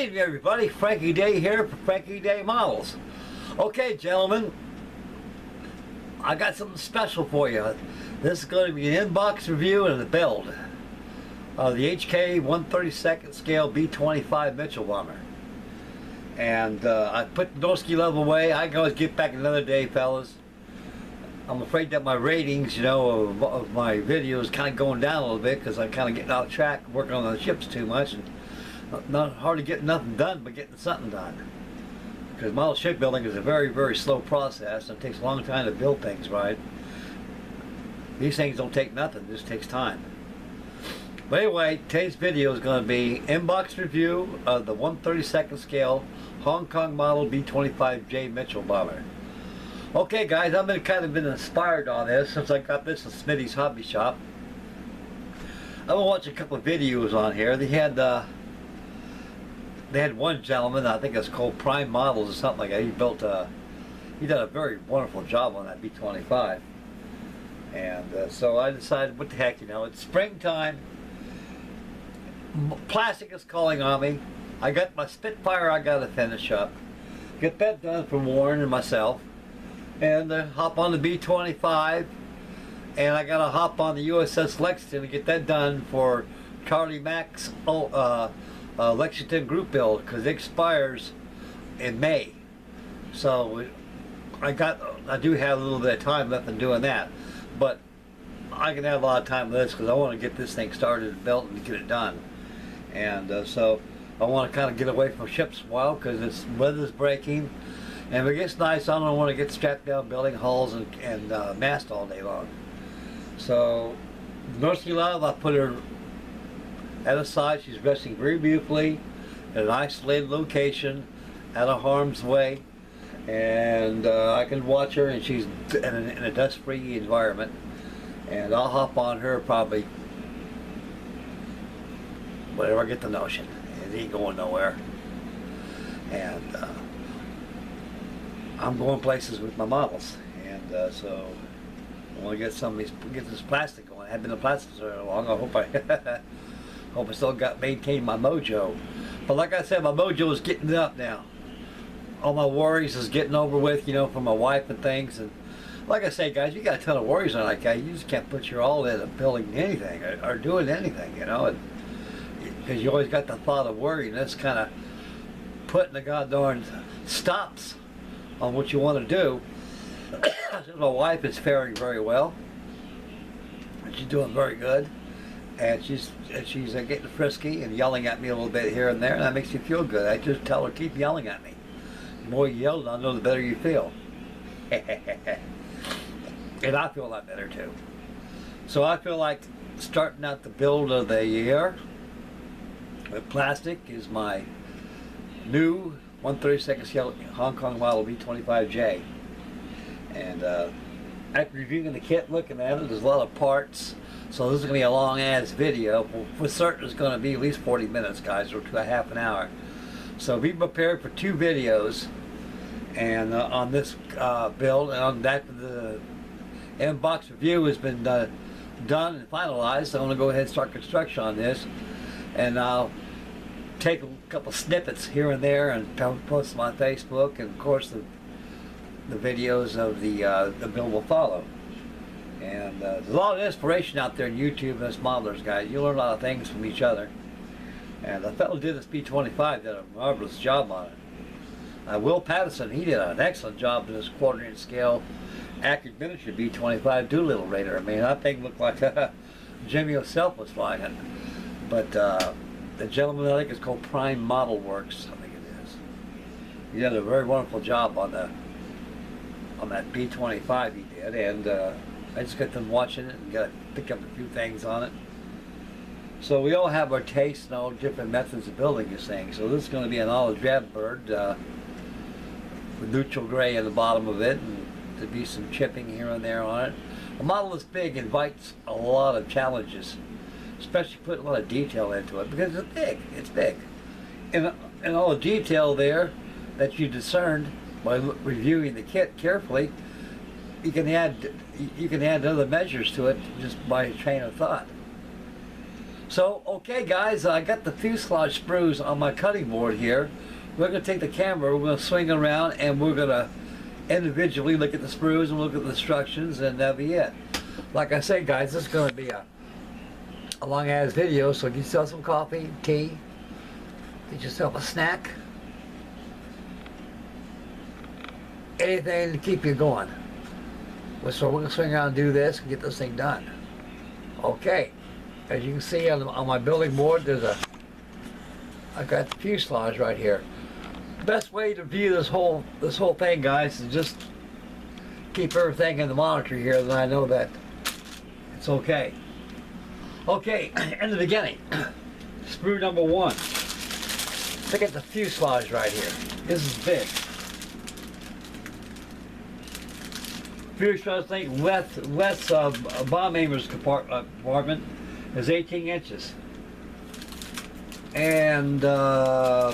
evening, everybody. Frankie Day here for Frankie Day Models. Okay, gentlemen, I got something special for you. This is going to be an inbox review and a build of the HK 1/32 scale B-25 Mitchell bomber. And I put the Norsky level away. I can always get back another day, fellas. I'm afraid that my ratings, of my videos kind of going down a little bit because I'm kind of getting out of track, working on the ships too much, and not hardly getting nothing done, but getting something done. Because model shipbuilding is a very, very slow process, and it takes a long time to build things right. These things don't take nothing, it just takes time. But anyway, today's video is going to be inbox review of the 1/32 scale Hong Kong model B-25J Mitchell bomber. Okay guys, I've been inspired on this since I got this at Smitty's Hobby Shop. I've been watching a couple of videos on here. They had one gentleman, I think it's called Prime Models or something like that. He did a very wonderful job on that B-25. And so I decided, what the heck, it's springtime. Plastic is calling on me. I got my Spitfire I got to finish up. Get that done for Warren and myself. And hop on the B-25. And I got to hop on the USS Lexington to get that done for Charlie Mack's Lexington group build, because it expires in May. So I do have a little bit of time left in doing that, but I can have a lot of time with this because I want to get this thing started and built and get it done. And so I want to kind of get away from ships a while because it's weather's breaking, and if it gets nice, I don't want to get strapped down building hulls and mast all day long. So Norsky Love, I put her at a side. She's resting very beautifully in an isolated location, out of harm's way, and I can watch her, and she's in a dust-free environment. And I'll hop on her probably whenever I get the notion. It ain't going nowhere. And I'm going places with my models, and so I want to get this plastic going. I haven't been in plastic so long. I hope I still maintain my mojo. But like I said, my mojo is getting up now. All my worries is getting over with, from my wife and things. And like I say, guys, you got a ton of worries on that guy. You just can't put your all into building anything or doing anything, because you always got the thought of worry, and that's kind of putting the goddamn stops on what you want to do. My wife is faring very well. She's doing very good. And she's getting frisky and yelling at me a little bit here and there, and that makes you feel good. I just tell her, keep yelling at me. The more you yell, I know the better you feel. And I feel a lot better too. So I feel like starting out the build of the year with plastic is my new 1/32 scale Hong Kong model B-25J. And after reviewing the kit, looking at it, there's a lot of parts. So this is going to be a long ass video. For certain it's going to be at least 40 minutes, guys, or to a half an hour. So be prepared for 2 videos, and on this build, and on that the inbox review has been done and finalized. So I'm going to go ahead and start construction on this, and I'll take a couple snippets here and there and post them on Facebook, and of course the videos of the build will follow. And there's a lot of inspiration out there on YouTube and us modelers, guys. You learn a lot of things from each other. And the fellow who did this B-25 did a marvelous job on it. Will Patterson, he did an excellent job in this 1/4" scale accurate miniature B-25 Doolittle Raider. I mean, that thing looked like Jimmy himself was flying it. But the gentleman, I think, is called Prime Model Works, I think it is. He did a very wonderful job on that B-25 he did, and I just got them watching it and got to pick up a few things on it. So we all have our tastes and all different methods of building this thing. So this is going to be an olive drab bird with neutral gray in the bottom of it, and to be some chipping here and there on it. A model this big invites a lot of challenges, especially putting a lot of detail into it, because it's big. It's big, and all the detail there that you discerned by reviewing the kit carefully, you can add other measures to it just by a train of thought. So, okay guys, I got the fuselage sprues on my cutting board here. We're going to take the camera, we're going to swing around, and we're going to individually look at the sprues and look at the instructions, and that'll be it. Like I said guys, this is going to be a long ass video, so get yourself some coffee, tea, get yourself a snack, anything to keep you going. So we're going to swing around and do this and get this thing done. Okay, as you can see on my building board, I've got the fuselage right here. Best way to view this whole thing, guys, is just keep everything in the monitor here, then I know that it's okay. Okay, in the beginning, sprue number 1. Look at the fuselage right here. This is big. Fuselage thing, less bomb aimer's compartment is 18 inches. And about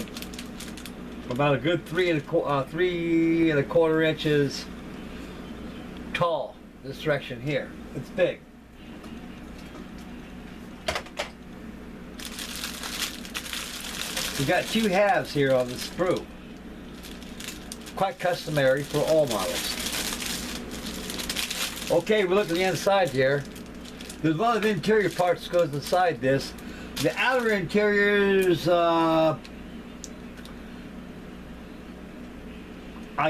a good 3¼ inches tall, this direction here. It's big. We got 2 halves here on the sprue. Quite customary for all models. Okay, we look at the inside here. There's a lot of interior parts that goes inside this. The outer interiors, I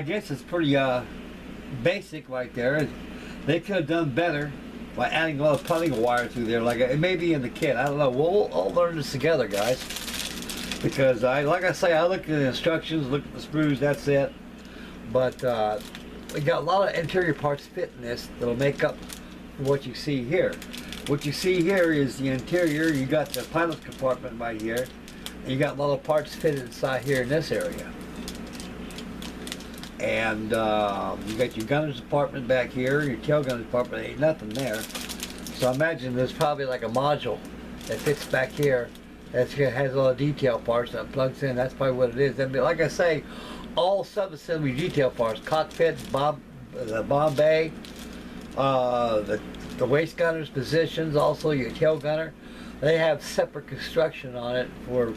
guess it's pretty basic right there. They could have done better by adding a lot of putting wire through there. Like it may be in the kit. I don't know. We'll all learn this together, guys. Because like I say, I look at the instructions, look at the sprues. That's it. But we got a lot of interior parts fit in this that'll make up for what you see here. What you see here is the interior. You got the pilot compartment right here, and you got a lot of parts fitted inside here in this area. And you got your gunner's compartment back here, your tail gunner's compartment. Ain't nothing there. So I imagine there's probably like a module that fits back here that has all the detail parts that plugs in. That's probably what it is. And like I say, all sub-assembly detail parts, cockpit, the bomb bay, the waist gunner's positions, also your tail gunner, they have separate construction on it for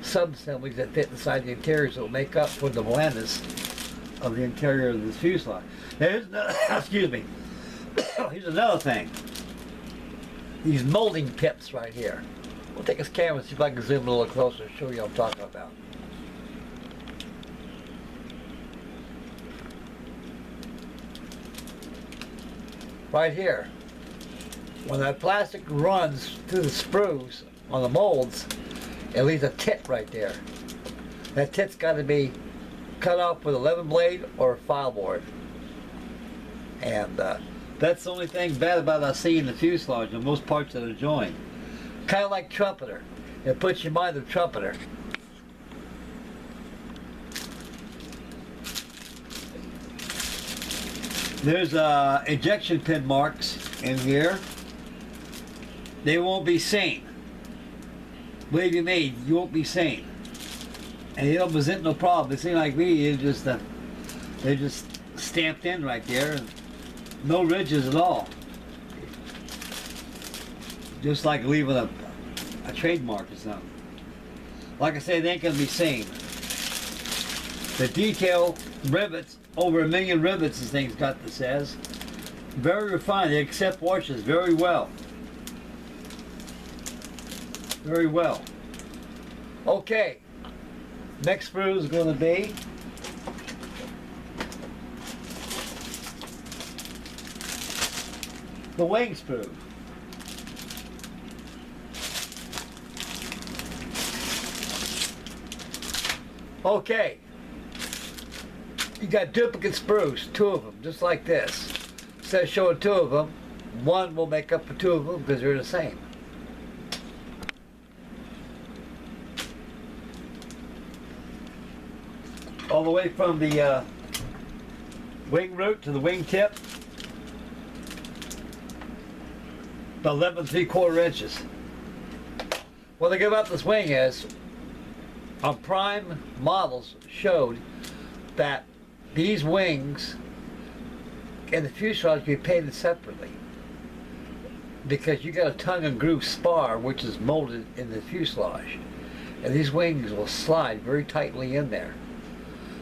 sub-assemblies that fit inside the interiors that will make up for the blandness of the interior of the fuselage. Here's another, excuse me, here's another thing. These molding pips right here. We'll take this camera and see if I can zoom a little closer and show you what I'm talking about. Right here, when that plastic runs through the sprues on the molds, it leaves a tit right there. That tit's got to be cut off with a 11 blade or a file board. And that's the only thing bad about us seeing the fuselage and most parts that are joined. Kind of like trumpeter. It puts you in mind of trumpeter. There's ejection pin marks in here. They won't be seen. Believe you me, you won't be seen. And it don't present no problem. It seems like me, they're just stamped in right there. No ridges at all. Just like leaving a trademark or something. Like I say, they ain't gonna be seen. The detail rivets, over 1 million rivets this thing's got, that says. Very refined. They accept washes very well. Very well. Okay. Next sprue is going to be the wing sprue. Okay. You got duplicate sprues, 2 of them, just like this. Instead of showing 2 of them, 1 will make up for 2 of them because they're the same. All the way from the wing root to the wing tip, about 11¾ inches. What they give up this wing is, on prime models showed that these wings and the fuselage can be painted separately. because you got a tongue and groove spar which is molded in the fuselage, and these wings will slide very tightly in there.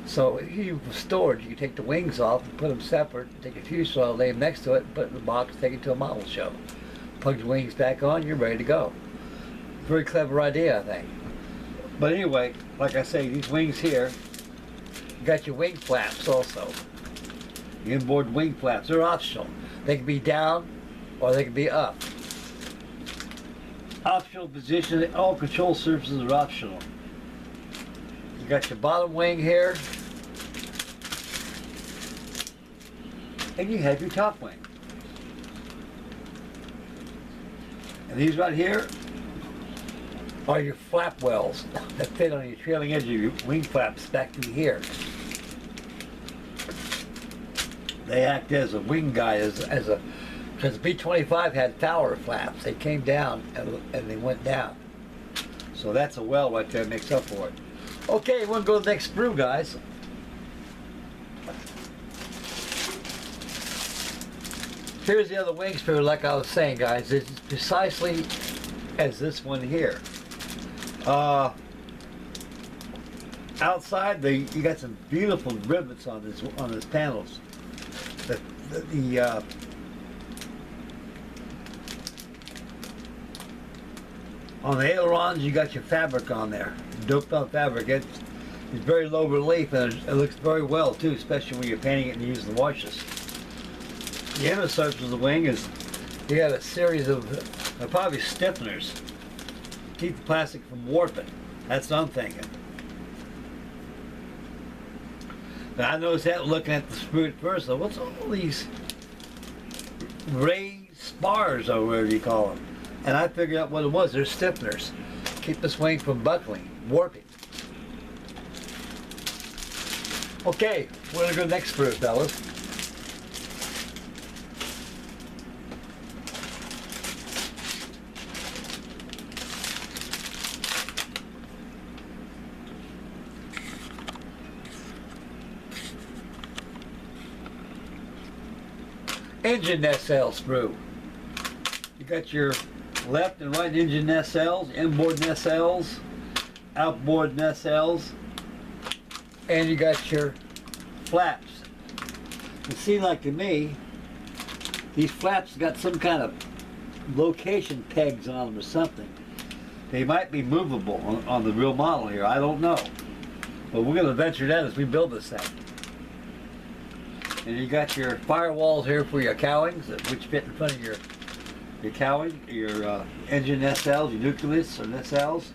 So if you use storage, you can take the wings off and put them separate, take a fuselage, lay them next to it, put it in the box, take it to a model show. Plug the wings back on, you're ready to go. Very clever idea, I think. But anyway, like I say, these wings here, you got your wing flaps also. The inboard wing flaps, they're optional. They can be down or they can be up. Optional position, all control surfaces are optional. You got your bottom wing here, and you have your top wing. And these right here are your flap wells that fit on your trailing edge of your wing flaps back to here. They act as a wing guide, because the B-25 had Fowler flaps. They came down and they went down. So that's a well right there, makes up for it. Okay, we're going to go to the next sprue, guys. Here's the other wing sprue, like I was saying, guys. It's precisely as this one here. Outside, you got some beautiful rivets on this panels. On the ailerons, you got your fabric on there, doped up fabric. It's very low relief, and it looks very well too, especially when you're painting it and using the washes. The inner surface of the wing is, you got a series of probably stiffeners to keep the plastic from warping. That's what I'm thinking. Now I noticed that looking at the sprue at first, though, what's all these raised spars or whatever you call them? And I figured out what it was. They're stiffeners. Keep this wing from buckling, warping. Okay, we're gonna go next sprue, fellas. Engine nacelle sprue. You got your left and right engine nacelles, inboard nacelles, outboard nacelles, and you got your flaps. It seems like to me, these flaps got some kind of location pegs on them or something. They might be movable on the real model here, I don't know. But we're going to venture that as we build this thing. And you got your firewalls here for your cowlings, which fit in front of your cowling, your engine nacelles, your nucleus or nacelles.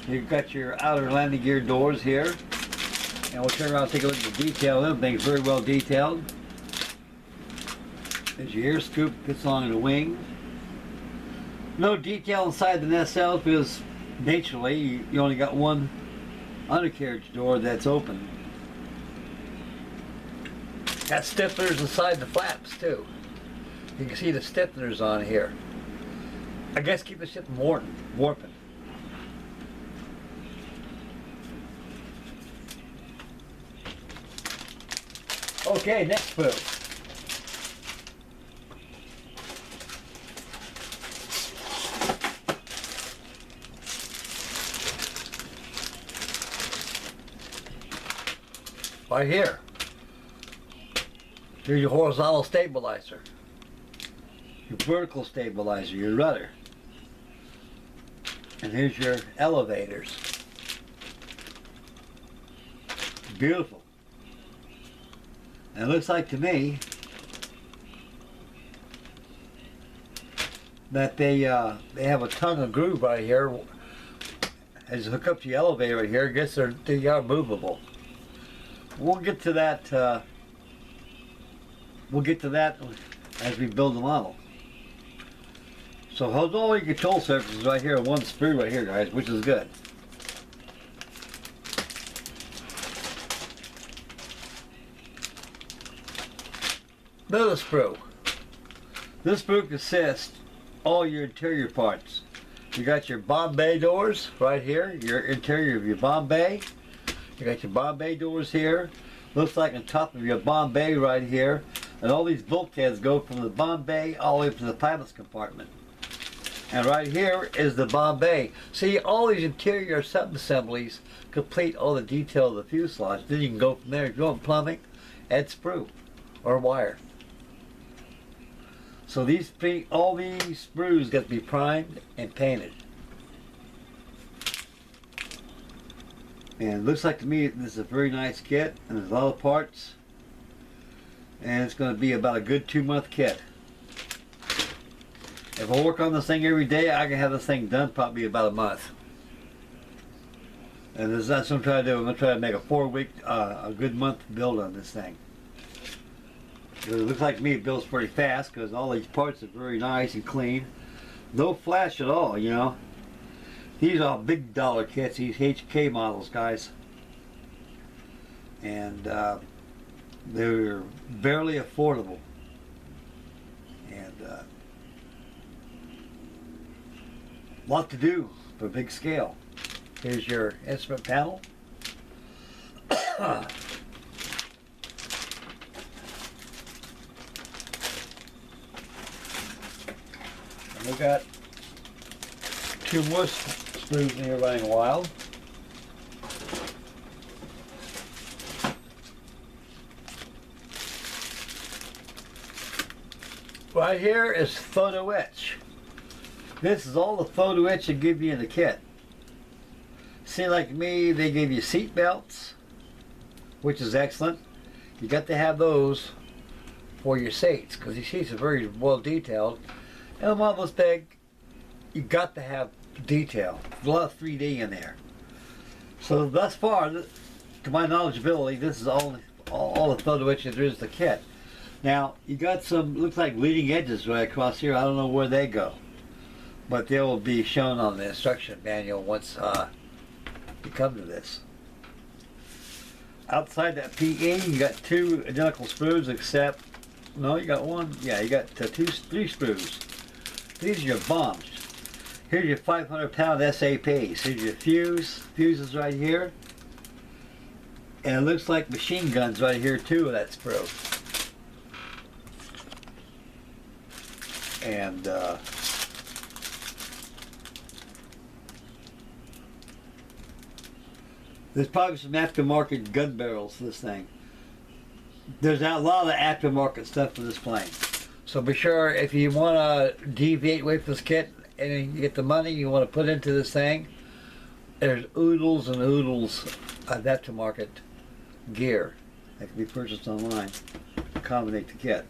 You've got your outer landing gear doors here. And we'll turn around and take a look at the detail of them. Things very well detailed. There's your air scoop, fits along the wing. No detail inside the nacelles because naturally you only got one undercarriage door that's open. Got stiffeners inside the flaps too. You can see the stiffeners on here. I guess keep the ship from warping. Okay, next sprue. Right here. Here's your horizontal stabilizer, your vertical stabilizer, your rudder, and here's your elevators. Beautiful. And it looks like to me that they have a tongue and groove right here. As you hook up to the elevator right here, I guess they are movable. We'll get to that. We'll get to that as we build the model. So hold all your control surfaces right here, one sprue right here, guys, which is good. Another sprue. This sprue consists all your interior parts. You got your bomb bay doors right here, your interior of your bomb bay. You got your bomb bay doors here. Looks like on top of your bomb bay right here, And all these bulkheads go from the bomb bay all the way up to the pilot's compartment. And right here is the bomb bay. See, all these interior sub-assemblies complete all the detail of the fuselage. Then you can go from there. If you want plumbing, add sprue or wire. So all these sprues got to be primed and painted. And it looks like to me this is a very nice kit, and there's a lot of parts. And it's going to be about a good 2-month kit. If I work on this thing every day, I can have this thing done probably about a month. And that's what I'm trying to do. I'm going to try to make a 4-week, a good month build on this thing. It looks like to me it builds pretty fast because all these parts are very nice and clean. No flash at all, you know. These are big dollar kits, these HK models, guys. And they're barely affordable. And lot to do for big scale. Here's your instrument panel. And we got 2 more sprues in here running wild. Right here is photo-etch. This is all the photo-etch they give you in the kit. See, like me, they give you seat belts, which is excellent. You got to have those for your seats because these seats are very well detailed. And a model this big, you got to have detail. There's a lot of 3D in there. So thus far, to my knowledgeability, this is all the photo-etch there is the kit. Now, you got some, looks like leading edges right across here. I don't know where they go. But they will be shown on the instruction manual once you come to this. Outside that PE, you got 2 identical sprues except, no, you got one. Yeah, you got 3 sprues. These are your bombs. Here's your 500-pound SAPs. Here's your fuses right here. And it looks like machine guns right here too, that sprue. And there's probably some aftermarket gun barrels for this thing. There's a lot of aftermarket stuff for this plane. So be sure if you want to deviate away from this kit and you get the money you want to put into this thing, there's oodles and oodles of aftermarket gear that can be purchased online to accommodate the kit.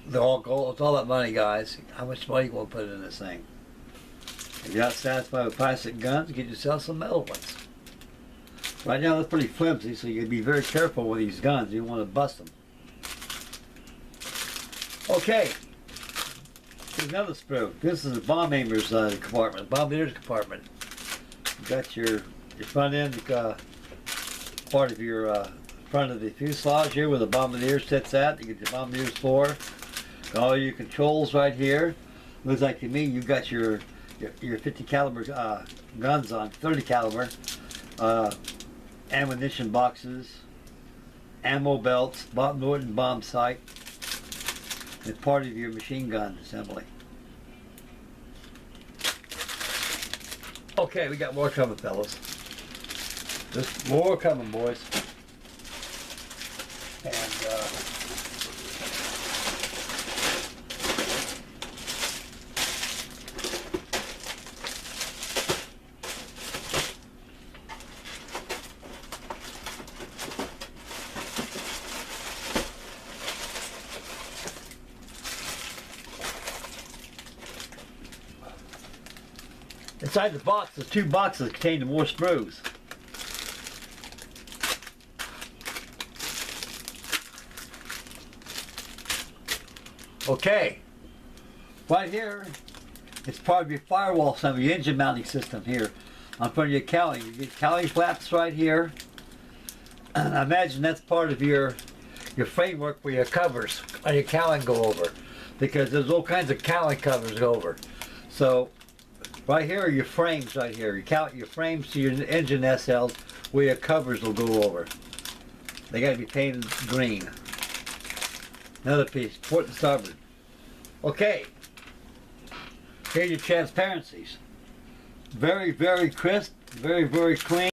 It's all that money, guys. How much money you want to put in this thing? If you're not satisfied with plastic guns, get yourself some metal ones. Right now, they're pretty flimsy, so you gotta be very careful with these guns. You don't want to bust them. Okay. Here's another sprue. This is the bomb aimer's compartment, bombardiers compartment. You got your front end part of your front of the fuselage here where the bombardier sits at. You get the bombardier's floor. Got all your controls right here. Looks like to me you got your 50 caliber guns on, 30 caliber, ammunition boxes, ammo belts, Norton bomb sight, and part of your machine gun assembly. Okay, we got more coming, fellas. There's more coming, boys. And inside the box, there's 2 boxes containing more sprues. Okay, right here, it's part of your firewall system, your engine mounting system here on front of your cowling. You get cowling flaps right here. And I imagine that's part of your framework where your covers on your cowling go over, because there's all kinds of cowling covers go over. So right here are your frames right here. Your frames to your engine SLs where your covers will go over. They got to be painted green. Another piece, port and starboard. Okay. Here's your transparencies. Very, very crisp, very, very clean.